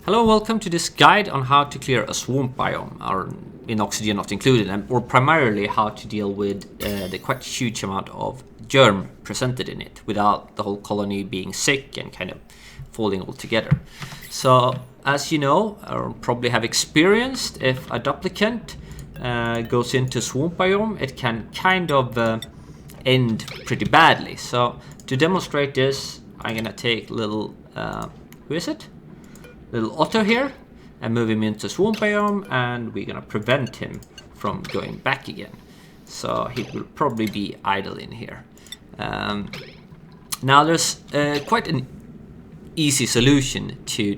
Hello, welcome to this guide on how to clear a swamp biome, or in oxygen not included, or primarily how to deal with the quite huge amount of germ presented in it without the whole colony being sick and kind of falling all together. So, as you know, or probably have experienced, if a duplicant goes into swamp biome, it can kind of end pretty badly. So, to demonstrate this, I'm gonna take little, who is it? Little Otto here and move him into swamp biome, and we're gonna prevent him from going back again. So he will probably be idle in here. Now there's quite an easy solution to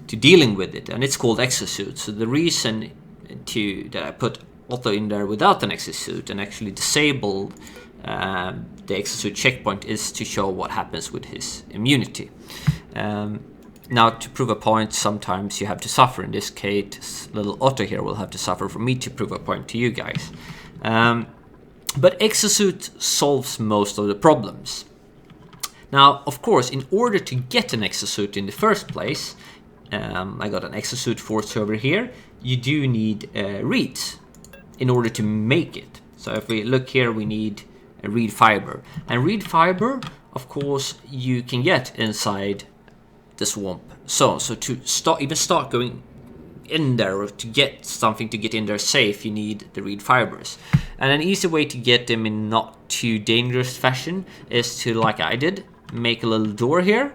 dealing with it, and it's called exosuit. So the reason that I put Otto in there without an exosuit and actually disabled the exosuit checkpoint is to show what happens with his immunity. Now, to prove a point, sometimes you have to suffer. In this case, little Otto here will have to suffer for me to prove a point to you guys. But exosuit solves most of the problems. Now, of course, in order to get an exosuit in the first place, I got an exosuit force over here, you do need reeds in order to make it. So if we look here, we need a reed fiber. And reed fiber, of course, you can get inside the swamp zone. So to start going in there, or to get something to get in there safe, you need the reed fibers. And an easy way to get them in not too dangerous fashion is to, like I did, make a little door here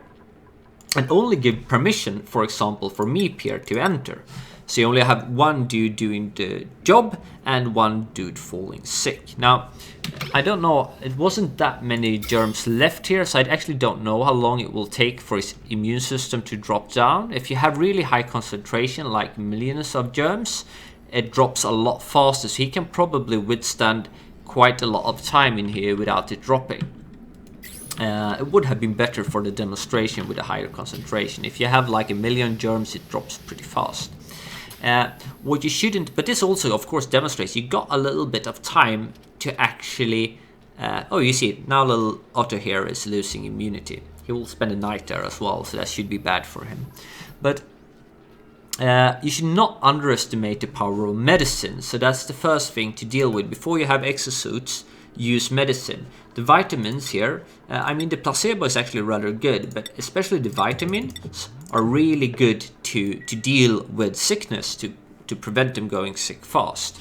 and only give permission, for example, for Meep here to enter. So you only have one dude doing the job and one dude falling sick. Now, I don't know, it wasn't that many germs left here, so I actually don't know how long it will take for his immune system to drop down. If you have really high concentration, like millions of germs, it drops a lot faster, so he can probably withstand quite a lot of time in here without it dropping. It would have been better for the demonstration with a higher concentration. If you have like 1 million germs, it drops pretty fast. What you shouldn't, but this also of course demonstrates you got a little bit of time to actually, you see now little Otto here is losing immunity. He will spend a night there as well, so that should be bad for him. But you should not underestimate the power of medicine. So that's the first thing to deal with. Before you have exosuits, use medicine. The vitamins here, the placebo is actually rather good, but especially the vitamins are really good to deal with sickness, to prevent them going sick fast.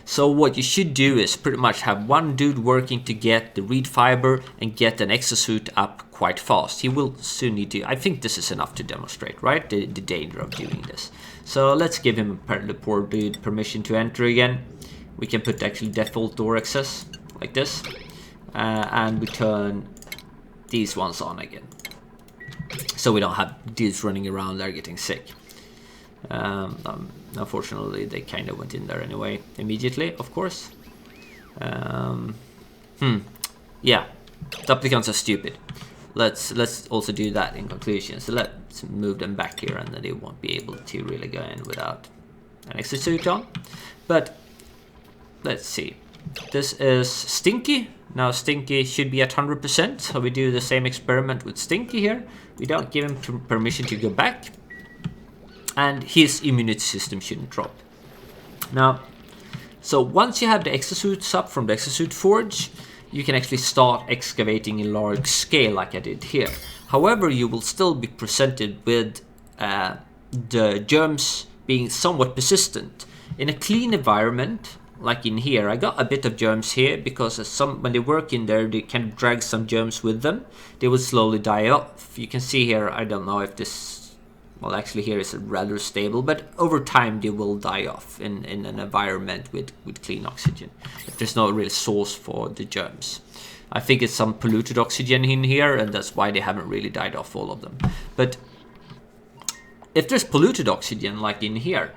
So what you should do is pretty much have one dude working to get the reed fiber and get an exosuit up quite fast. He will soon need to, I think this is enough to demonstrate, right? The danger of doing this. So let's give him, the poor dude, permission to enter again. We can put actually default door access like this, and we turn these ones on again, so we don't have dudes running around there getting sick. Unfortunately, they kind of went in there anyway immediately, of course. Yeah, duplicants are stupid. Let's also do that in conclusion. So let's move them back here, and then they won't be able to really go in without an exosuit on. But let's see. This is Stinky. Now Stinky should be at 100%, so we do the same experiment with Stinky here. We don't give him permission to go back, and his immunity system shouldn't drop. Now, so once you have the exosuits up from the exosuit forge, you can actually start excavating in large scale like I did here. However, you will still be presented with the germs being somewhat persistent. In a clean environment, like in here, I got a bit of germs here because when they work in there, they can drag some germs with them. They will slowly die off. You can see here, I don't know if this, well actually here is rather stable, but over time they will die off in an environment with clean oxygen, if there's no real source for the germs. I think it's some polluted oxygen in here, and that's why they haven't really died off, all of them. But if there's polluted oxygen like in here,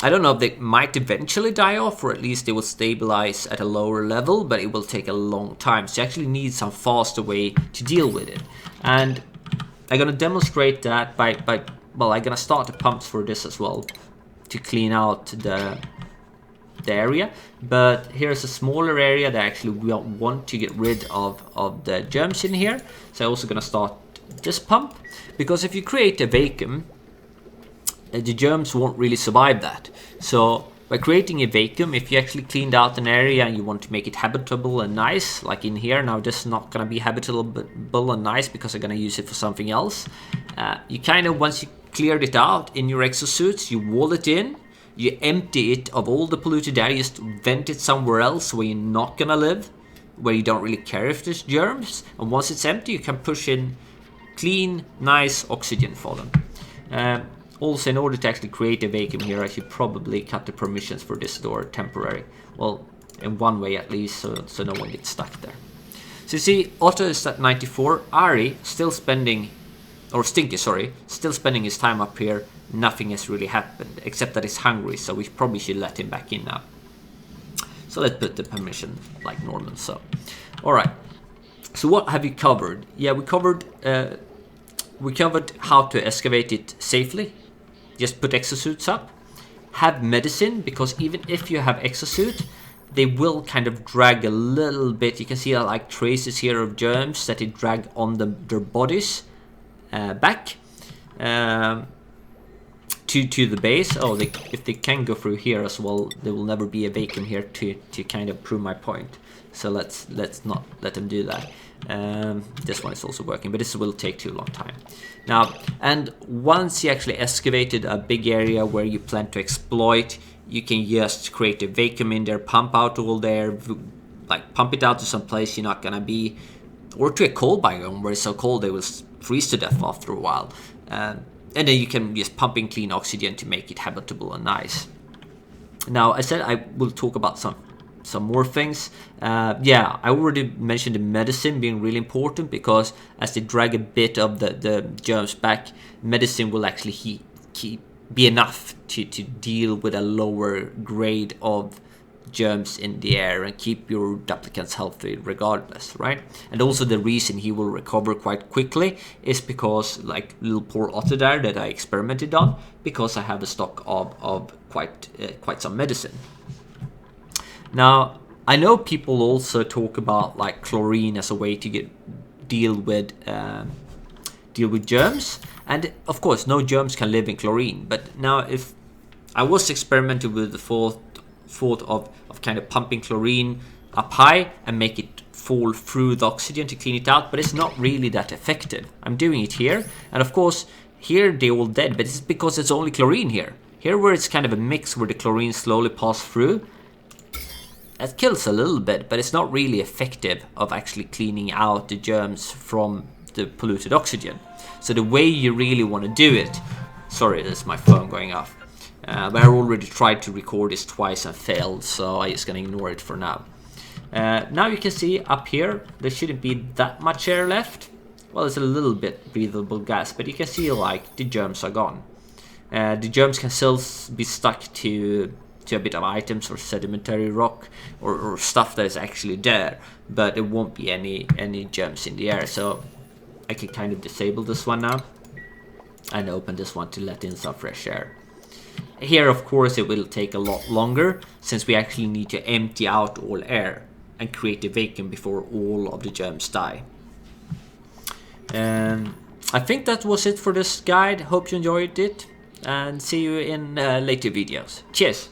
I don't know if they might eventually die off, or at least they will stabilize at a lower level, but it will take a long time. So you actually need some faster way to deal with it. And I'm going to demonstrate that by I'm going to start the pumps for this as well to clean out the area. But here's a smaller area that actually we want to get rid of the germs in here. So I'm also going to start just pump, because if you create a vacuum, the germs won't really survive that. So by creating a vacuum, if you actually cleaned out an area and you want to make it habitable and nice, like in here, now this is not going to be habitable and nice because I'm going to use it for something else. You kind of, once you cleared it out in your exosuits, you wall it in, you empty it of all the polluted air, just vent it somewhere else where you're not going to live, where you don't really care if there's germs. And once it's empty, you can push in clean, nice oxygen for them. Also, in order to actually create a vacuum here, I should probably cut the permissions for this door temporary. Well, in one way at least, so no one gets stuck there. So you see, Otto is at 94. Ari still spending, or Stinky, sorry, still spending his time up here. Nothing has really happened, except that he's hungry, so we probably should let him back in now. So let's put the permission like normal, so. Alright, so what have we covered? Yeah, we covered how to excavate it safely. Just put exosuits up. Have medicine, because even if you have exosuit, they will kind of drag a little bit. You can see like traces here of germs that they drag on their bodies back to the base. Oh, if they can go through here as well, there will never be a vacuum here to kind of prove my point. So let's not let them do that. This one is also working, but this will take too long time. Now, and once you actually excavated a big area where you plan to exploit, you can just create a vacuum in there, pump out all there, like pump it out to some place you're not gonna be, or to a cold biome where it's so cold they will freeze to death after a while. And then you can just pump in clean oxygen to make it habitable and nice. Now, I said I will talk about some more things. Yeah, I already mentioned the medicine being really important, because as they drag a bit of the germs back, medicine will actually be enough to deal with a lower grade of germs in the air and keep your duplicants healthy regardless, right? And also the reason he will recover quite quickly is because, like little poor Otto there that I experimented on, because I have a stock of quite some medicine. Now, I know people also talk about like chlorine as a way to deal with germs, and of course no germs can live in chlorine. But now, if I was experimenting with the thought of kind of pumping chlorine up high and make it fall through the oxygen to clean it out, but it's not really that effective. I'm doing it here, and of course here they're all dead, but it's because it's only chlorine here. Here where it's kind of a mix where the chlorine slowly passes through, that kills a little bit, but it's not really effective of actually cleaning out the germs from the polluted oxygen. So the way you really want to do it, sorry, that's my phone going off, but I already tried to record this twice and failed, so I'm just gonna ignore it for now. Now you can see up here, there shouldn't be that much air left. Well, it's a little bit breathable gas, but you can see like the germs are gone. The germs can still be stuck to a bit of items or sedimentary rock or stuff that is actually there, but there won't be any germs in the air. So I can kind of disable this one now and open this one to let in some fresh air. Here, of course, it will take a lot longer, since we actually need to empty out all air and create a vacuum before all of the germs die. I think that was it for this guide. Hope you enjoyed it, and see you in later videos. Cheers!